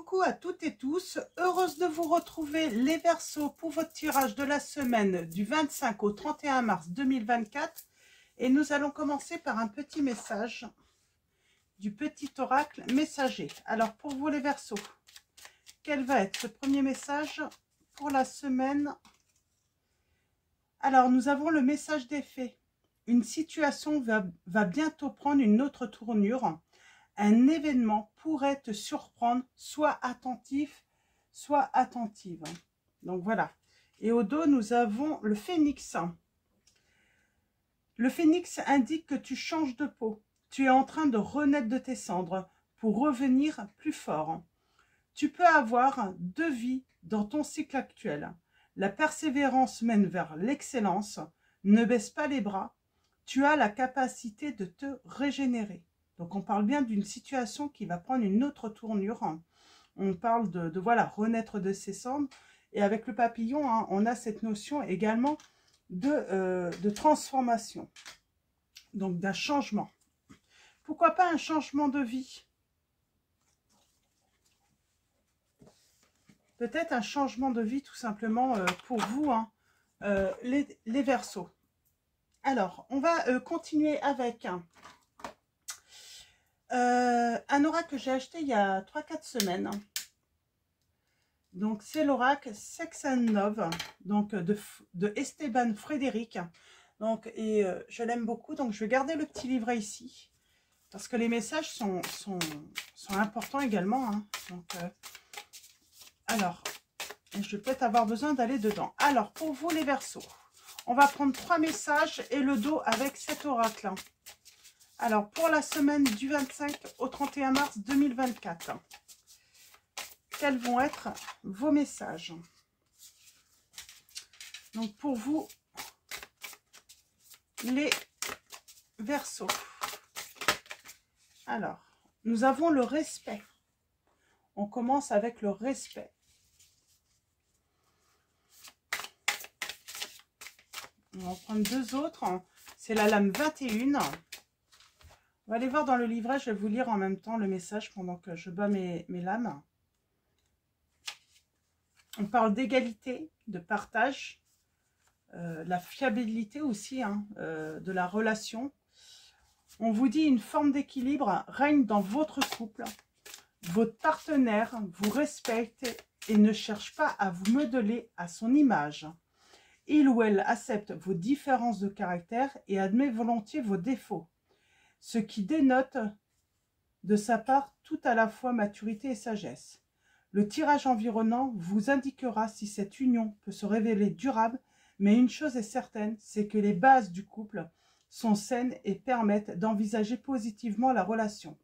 Coucou à toutes et tous, heureuse de vous retrouver les Verseaux pour votre tirage de la semaine du 25 au 31 mars 2024. Et nous allons commencer par un petit message du petit oracle messager. Alors pour vous les Verseaux, quel va être ce premier message pour la semaine? Alors nous avons le message des faits. Une situation va bientôt prendre une autre tournure. Un événement pourrait te surprendre, sois attentif, sois attentive. Donc voilà. Et au dos, nous avons le phénix. Le phénix indique que tu changes de peau. Tu es en train de renaître de tes cendres pour revenir plus fort. Tu peux avoir deux vies dans ton cycle actuel. La persévérance mène vers l'excellence. Ne baisse pas les bras. Tu as la capacité de te régénérer. Donc, on parle bien d'une situation qui va prendre une autre tournure. On parle de voilà, renaître de ses cendres. Et avec le papillon, hein, on a cette notion également de transformation. Donc, d'un changement. Pourquoi pas un changement de vie? Peut-être un changement de vie tout simplement pour vous, hein, les Verseaux. Alors, on va continuer avec un oracle que j'ai acheté il y a 3-4 semaines. Donc, c'est l'oracle Sex and Love, donc de Esteban Frédéric. Donc, je l'aime beaucoup, donc je vais garder le petit livret ici. Parce que les messages sont importants également. Hein. Donc, alors, je vais peut-être avoir besoin d'aller dedans. Alors, pour vous les Verseaux, on va prendre 3 messages et le dos avec cet oracle. Alors, pour la semaine du 25 au 31 mars 2024, quels vont être vos messages? Donc, pour vous, les Verseaux. Alors, nous avons le respect. On commence avec le respect. On va en prendre deux autres. C'est la lame 21. On va aller voir dans le livret, je vais vous lire en même temps le message pendant que je bats mes lames. On parle d'égalité, de partage, la fiabilité aussi hein, de la relation. On vous dit une forme d'équilibre règne dans votre couple. Votre partenaire vous respecte et ne cherche pas à vous modeler à son image. Il ou elle accepte vos différences de caractère et admet volontiers vos défauts. Ce qui dénote de sa part tout à la fois maturité et sagesse. Le tirage environnant vous indiquera si cette union peut se révéler durable, mais une chose est certaine, c'est que les bases du couple sont saines et permettent d'envisager positivement la relation.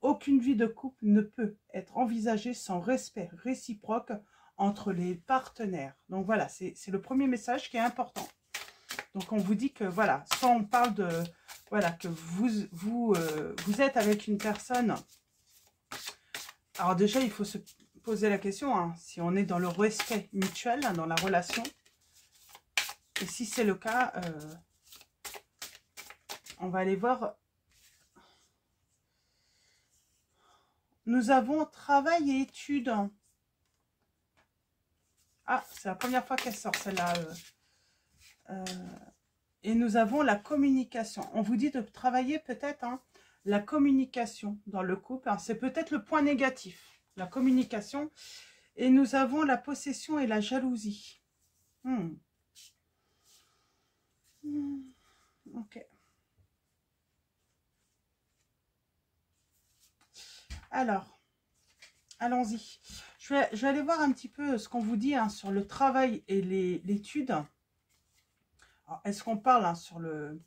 Aucune vie de couple ne peut être envisagée sans respect réciproque entre les partenaires. Donc voilà, c'est le premier message qui est important. Donc on vous dit que voilà, soit on parle de voilà que vous êtes avec une personne. Alors déjà il faut se poser la question hein, si on est dans le respect mutuel hein, dans la relation. Et si c'est le cas, on va aller voir. Nous avons travail et études. Ah, c'est la première fois qu'elle sort celle-là. Et nous avons la communication. On vous dit de travailler peut-être hein, la communication dans le couple. Hein, c'est peut-être le point négatif, la communication. Et nous avons la possession et la jalousie. Ok. Alors, allons-y. Je vais aller voir un petit peu ce qu'on vous dit hein, sur le travail et l'étude. Est-ce qu'on parle hein, sur le...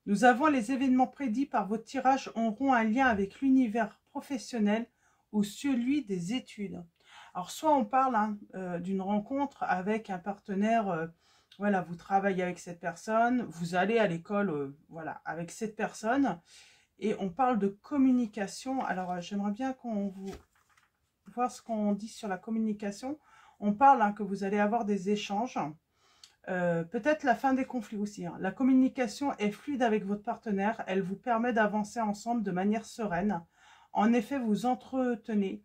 Nous avons les événements prédits par votre tirage auront un lien avec l'univers professionnel ou celui des études. Alors, soit on parle hein, d'une rencontre avec un partenaire, voilà, vous travaillez avec cette personne, vous allez à l'école, voilà, avec cette personne, et on parle de communication. Alors, j'aimerais bien qu'on vous... voir ce qu'on dit sur la communication. On parle hein, que vous allez avoir des échanges. Peut-être la fin des conflits aussi. Hein. La communication est fluide avec votre partenaire. Elle vous permet d'avancer ensemble de manière sereine. En effet, vous entretenez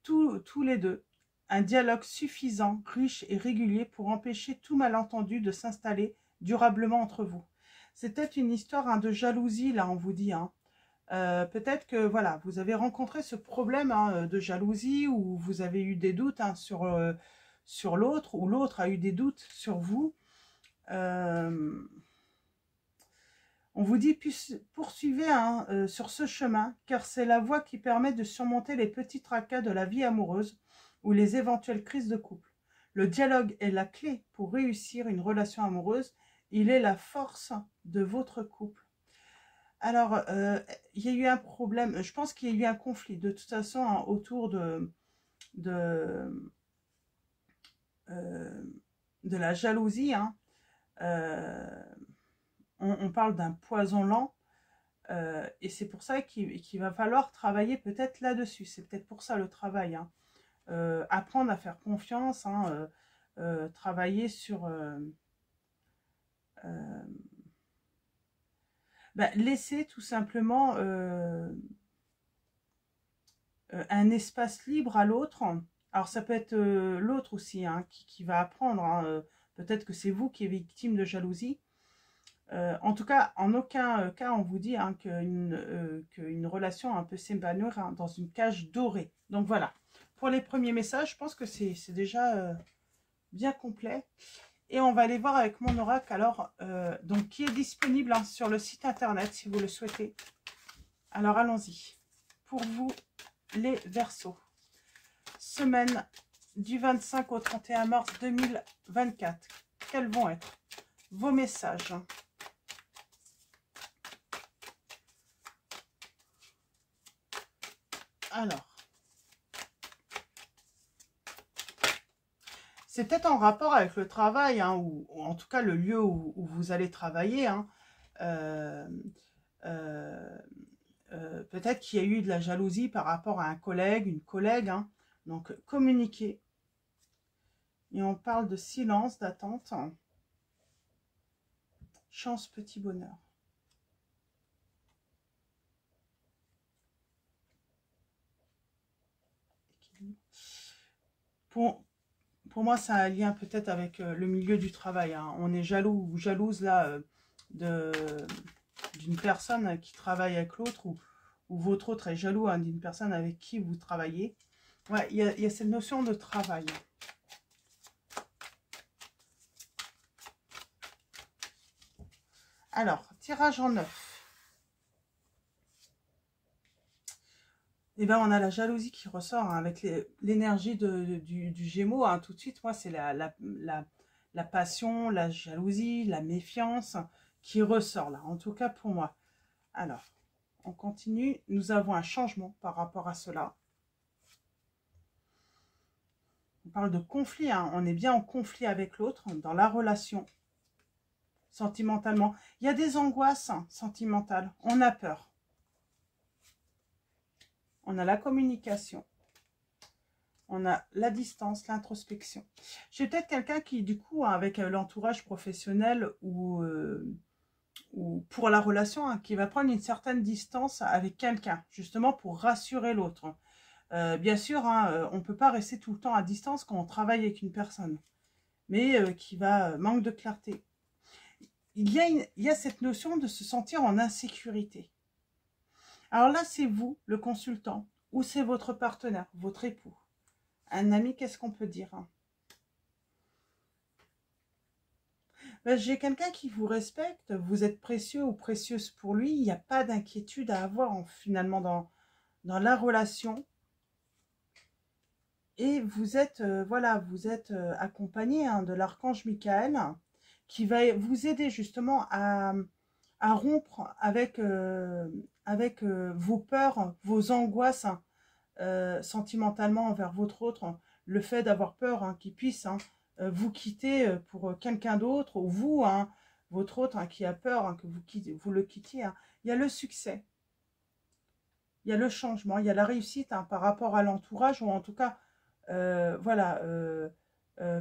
tous les deux. Un dialogue suffisant, riche et régulier pour empêcher tout malentendu de s'installer durablement entre vous. C'est peut-être une histoire hein, de jalousie, là, on vous dit. Hein. Peut-être que voilà, vous avez rencontré ce problème hein, de jalousie ou vous avez eu des doutes hein, sur l'autre ou l'autre a eu des doutes sur vous. On vous dit poursuivez hein, sur ce chemin car c'est la voie qui permet de surmonter les petits tracas de la vie amoureuse ou les éventuelles crises de couple. Le dialogue est la clé pour réussir une relation amoureuse. Il est la force de votre couple. Alors, il y a eu un problème, je pense qu'il y a eu un conflit de toute façon hein, autour de la jalousie. Hein. On parle d'un poison lent et c'est pour ça qu'il va falloir travailler peut-être là-dessus. C'est peut-être pour ça le travail. Hein. Apprendre à faire confiance, hein, travailler sur... laisser tout simplement un espace libre à l'autre. Alors ça peut être l'autre aussi hein, qui va apprendre. Hein, peut-être que c'est vous qui êtes victime de jalousie. En tout cas, en aucun cas on vous dit hein, qu'une relation peut s'épanouir hein, dans une cage dorée. Donc voilà. Pour les premiers messages, je pense que c'est déjà bien complet. Et on va aller voir avec mon oracle, alors, donc qui est disponible hein, sur le site internet si vous le souhaitez. Alors allons-y. Pour vous, les Verseaux. Semaine du 25 au 31 mars 2024. Quels vont être vos messages? Alors. C'est peut-être en rapport avec le travail, hein, ou en tout cas le lieu où vous allez travailler. Hein. Peut-être qu'il y a eu de la jalousie par rapport à un collègue, une collègue. Hein. Donc, communiquer. Et on parle de silence, d'attente. Chance, petit bonheur. Pour moi, ça a un lien peut-être avec le milieu du travail. Hein. On est jaloux ou jalouse là d'une personne qui travaille avec l'autre ou votre autre est jaloux hein, d'une personne avec qui vous travaillez. Ouais, il y a cette notion de travail. Alors, tirage en 9. Eh bien, on a la jalousie qui ressort hein, avec l'énergie du Gémeaux. Hein. Tout de suite, moi, c'est la passion, la jalousie, la méfiance qui ressort là. En tout cas, pour moi. Alors, on continue. Nous avons un changement par rapport à cela. On parle de conflit. Hein. On est bien en conflit avec l'autre dans la relation. Sentimentalement. Il y a des angoisses hein, sentimentales. On a peur. On a la communication. On a la distance, l'introspection. J'ai peut-être quelqu'un qui, du coup, avec l'entourage professionnel ou pour la relation, hein, qui va prendre une certaine distance avec quelqu'un, justement pour rassurer l'autre. Bien sûr, hein, on ne peut pas rester tout le temps à distance quand on travaille avec une personne, mais qui va manque de clarté. Il y a cette notion de se sentir en insécurité. Alors là, c'est vous, le consultant, ou c'est votre partenaire, votre époux. Un ami, qu'est-ce qu'on peut dire hein? Ben, j'ai quelqu'un qui vous respecte, vous êtes précieux ou précieuse pour lui, il n'y a pas d'inquiétude à avoir finalement dans la relation. Et vous êtes, voilà, vous êtes accompagné hein, de l'archange Michael qui va vous aider justement à rompre avec vos peurs, vos angoisses sentimentalement envers votre autre, le fait d'avoir peur hein, qu'il puisse hein, vous quitter pour quelqu'un d'autre, ou vous, hein, votre autre hein, qui a peur hein, que vous le quittiez. Hein. Il y a le succès, il y a le changement, il y a la réussite hein, par rapport à l'entourage, ou en tout cas, voilà,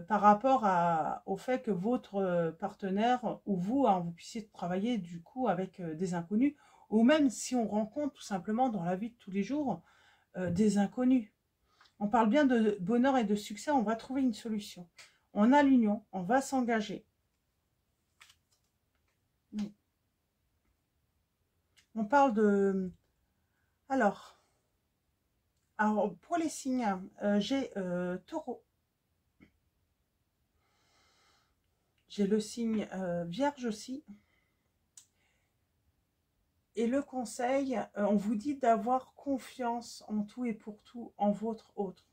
par rapport au fait que votre partenaire ou vous, hein, vous puissiez travailler du coup avec des inconnus, ou même si on rencontre tout simplement dans la vie de tous les jours des inconnus. On parle bien de bonheur et de succès, on va trouver une solution. On a l'union, on va s'engager. On parle de... Alors pour les signes, j'ai Taureau. J'ai le signe Vierge aussi. Et le conseil, on vous dit d'avoir confiance en tout et pour tout, en votre autre.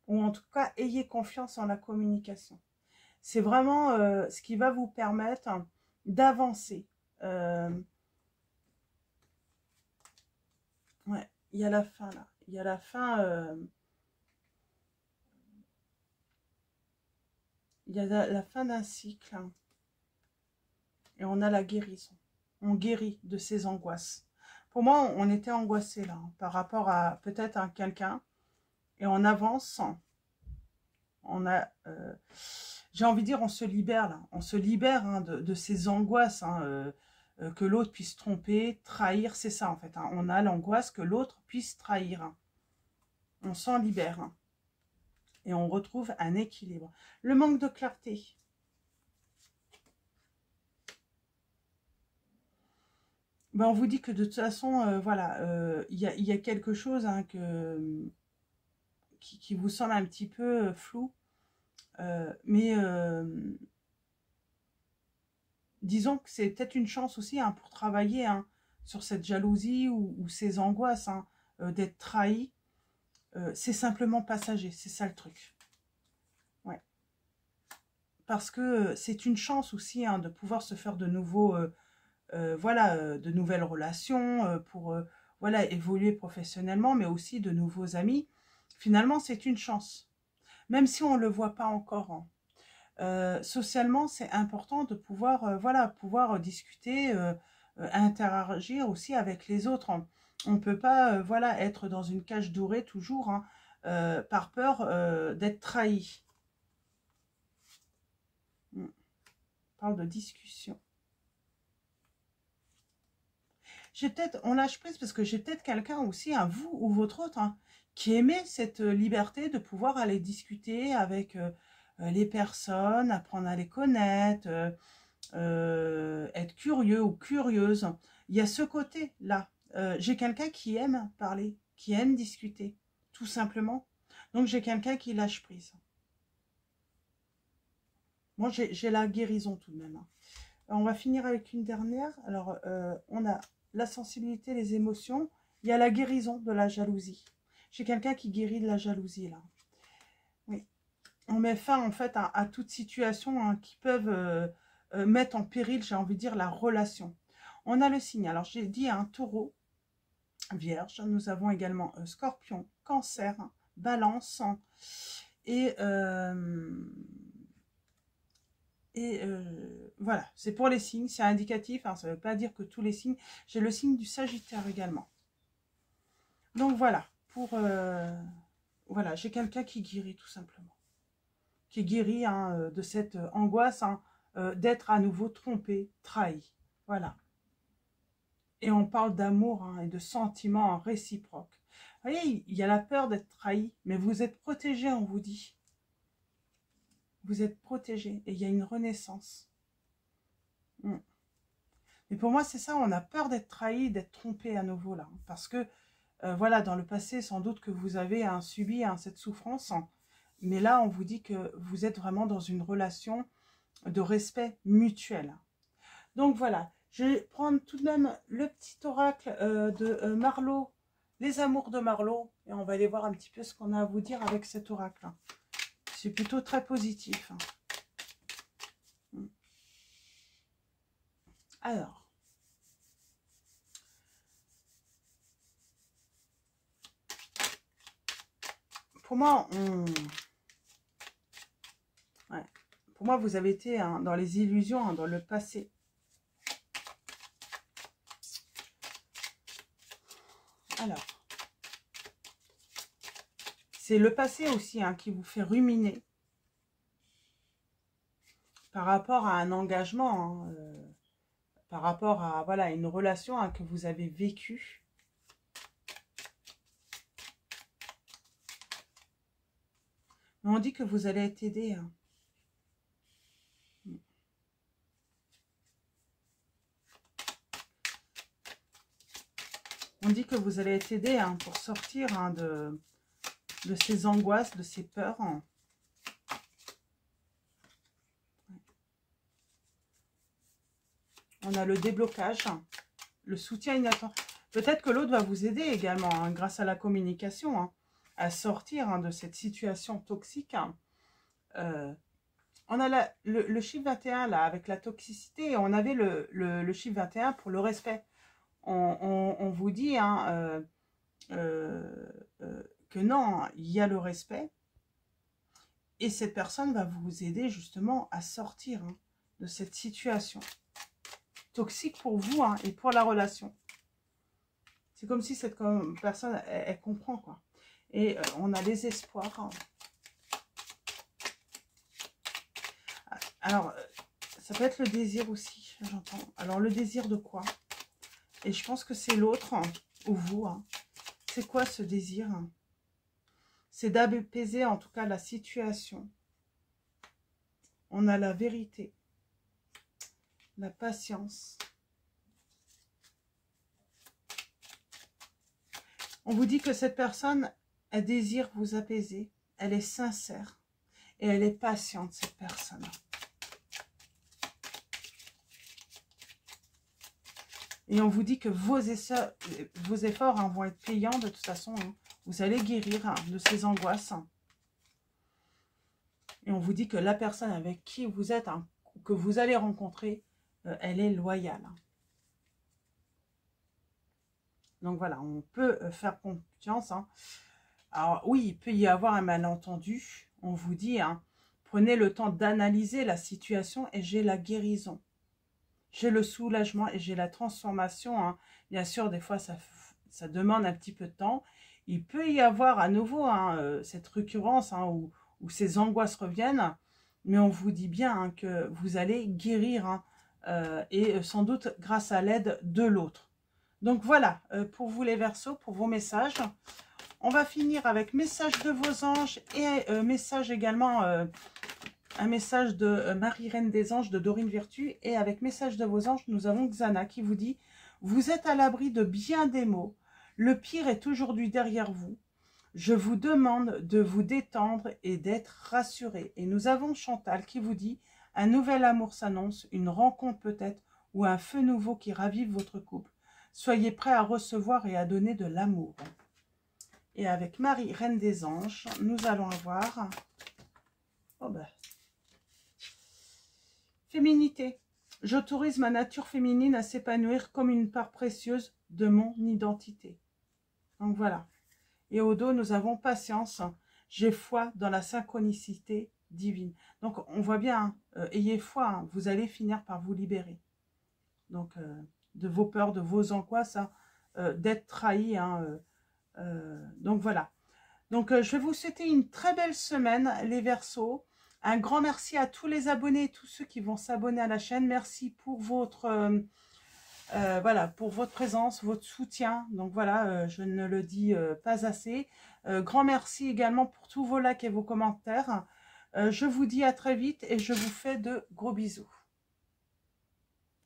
Ou en tout cas, ayez confiance en la communication. C'est vraiment ce qui va vous permettre d'avancer. Ouais, il y a la fin là. Il y a la fin. Il y a la fin d'un cycle. Hein. Et on a la guérison. On guérit de ces angoisses. Pour moi, on était angoissé là, hein, par rapport à peut-être à quelqu'un. Et on avance. On a... j'ai envie de dire, on se libère là. On se libère hein, de ces angoisses. Hein, que l'autre puisse tromper, trahir, c'est ça en fait. Hein. On a l'angoisse que l'autre puisse trahir. Hein. On s'en libère. Hein. Et on retrouve un équilibre. Le manque de clarté. Ben, on vous dit que de toute façon, voilà, il y a quelque chose hein, qui vous semble un petit peu flou. Mais disons que c'est peut-être une chance aussi hein, pour travailler hein, sur cette jalousie ou ces angoisses hein, d'être trahi. C'est simplement passager, c'est ça le truc. Ouais. Parce que c'est une chance aussi hein, de pouvoir se faire de nouveaux, voilà, de nouvelles relations pour voilà, évoluer professionnellement, mais aussi de nouveaux amis. Finalement, c'est une chance. Même si on ne le voit pas encore. Hein. Socialement, c'est important de pouvoir, voilà, pouvoir discuter, interagir aussi avec les autres. Hein. On ne peut pas voilà, être dans une cage dorée toujours hein, par peur d'être trahi. On parle de discussion. J'ai peut-être, on lâche prise parce que j'ai peut-être quelqu'un aussi, hein, vous ou votre autre, hein, qui aimait cette liberté de pouvoir aller discuter avec les personnes, apprendre à les connaître, être curieux ou curieuse. Il y a ce côté-là. J'ai quelqu'un qui aime parler, qui aime discuter, tout simplement. Donc, j'ai quelqu'un qui lâche prise. Moi, j'ai la guérison tout de même. Hein. Alors, on va finir avec une dernière. Alors, on a la sensibilité, les émotions. Il y a la guérison de la jalousie. J'ai quelqu'un qui guérit de la jalousie, là. Oui. On met fin, en fait, à toute situation hein, qui peuvent mettre en péril, j'ai envie de dire, la relation. On a le signe. Alors, j'ai dit un taureau, vierge. Nous avons également scorpion, cancer, balance et... voilà, c'est pour les signes, c'est indicatif, hein, ça ne veut pas dire que tous les signes. J'ai le signe du Sagittaire également. Donc voilà, voilà, j'ai quelqu'un qui guérit tout simplement. Qui guérit hein, de cette angoisse hein, d'être à nouveau trompé, trahi. Voilà. Et on parle d'amour hein, et de sentiments réciproques. Vous voyez, il y a la peur d'être trahi, mais vous êtes protégé, on vous dit. Vous êtes protégé et il y a une renaissance. Mais pour moi, c'est ça, on a peur d'être trahi, d'être trompé à nouveau là. Parce que, voilà, dans le passé, sans doute que vous avez subi cette souffrance. Hein, mais là, on vous dit que vous êtes vraiment dans une relation de respect mutuel. Donc voilà, je vais prendre tout de même le petit oracle de Marlo, les amours de Marlo. Et on va aller voir un petit peu ce qu'on a à vous dire avec cet oracle. C'est plutôt très positif. Alors, pour moi, ouais. Pour moi, vous avez été hein, dans les illusions, hein, dans le passé. Alors, c'est le passé aussi hein, qui vous fait ruminer par rapport à un engagement, hein, par rapport à voilà, une relation hein, que vous avez vécue. Mais on dit que vous allez être aidé. Hein. On dit que vous allez être aidé hein, pour sortir hein, de ces angoisses, de ces peurs. Hein. On a le déblocage, le soutien inattendu. Peut-être que l'autre va vous aider également, hein, grâce à la communication, hein, à sortir hein, de cette situation toxique. Hein. On a le chiffre 21 là, avec la toxicité, et on avait le chiffre 21 pour le respect. On vous dit hein, que non, il y a le respect. Et cette personne va vous aider justement à sortir hein, de cette situation toxique pour vous hein, et pour la relation. C'est comme si cette personne, elle comprend quoi. Et on a les espoirs. Hein. Alors, ça peut être le désir aussi, j'entends. Alors, le désir de quoi? Et je pense que c'est l'autre, hein, ou vous. Hein. C'est quoi ce désir? Hein? C'est d'apaiser en tout cas la situation. On a la vérité. La patience. On vous dit que cette personne, elle désire vous apaiser. Elle est sincère. Et elle est patiente, cette personne. Et on vous dit que vos efforts hein, vont être payants de toute façon. Hein. Vous allez guérir hein, de ces angoisses. Hein. Et on vous dit que la personne avec qui vous êtes, hein, que vous allez rencontrer, elle est loyale. Donc voilà, on peut faire confiance. Hein. Alors oui, il peut y avoir un malentendu. On vous dit, hein, prenez le temps d'analyser la situation et j'ai la guérison. J'ai le soulagement et j'ai la transformation. Hein. Bien sûr, des fois, ça demande un petit peu de temps. Il peut y avoir à nouveau hein, cette récurrence hein, où ces angoisses reviennent. Mais on vous dit bien hein, que vous allez guérir. Hein, et sans doute grâce à l'aide de l'autre. Donc voilà, pour vous les Verseaux, pour vos messages. On va finir avec message de vos anges et message également, un message de Marie Reine des Anges de Dorine Virtue. Et avec message de vos anges, nous avons Xana qui vous dit « Vous êtes à l'abri de bien des maux. Le pire est aujourd'hui derrière vous. Je vous demande de vous détendre et d'être rassuré. » Et nous avons Chantal qui vous dit « Un nouvel amour s'annonce, une rencontre peut-être ou un feu nouveau qui ravive votre couple. Soyez prêts à recevoir et à donner de l'amour. » Et avec Marie, Reine des Anges, nous allons avoir féminité. J'autorise ma nature féminine à s'épanouir comme une part précieuse de mon identité. Donc voilà. Et au dos, nous avons patience. J'ai foi dans la synchronicité divine. Donc on voit bien, ayez foi, hein, vous allez finir par vous libérer. Donc de vos peurs, de vos angoisses, hein, d'être trahi. Hein, donc voilà. Donc je vais vous souhaiter une très belle semaine les Verseaux. Un grand merci à tous les abonnés et tous ceux qui vont s'abonner à la chaîne. Merci pour votre voilà, pour votre présence, votre soutien. Donc voilà, je ne le dis pas assez. Grand merci également pour tous vos likes et vos commentaires. Je vous dis à très vite et je vous fais de gros bisous.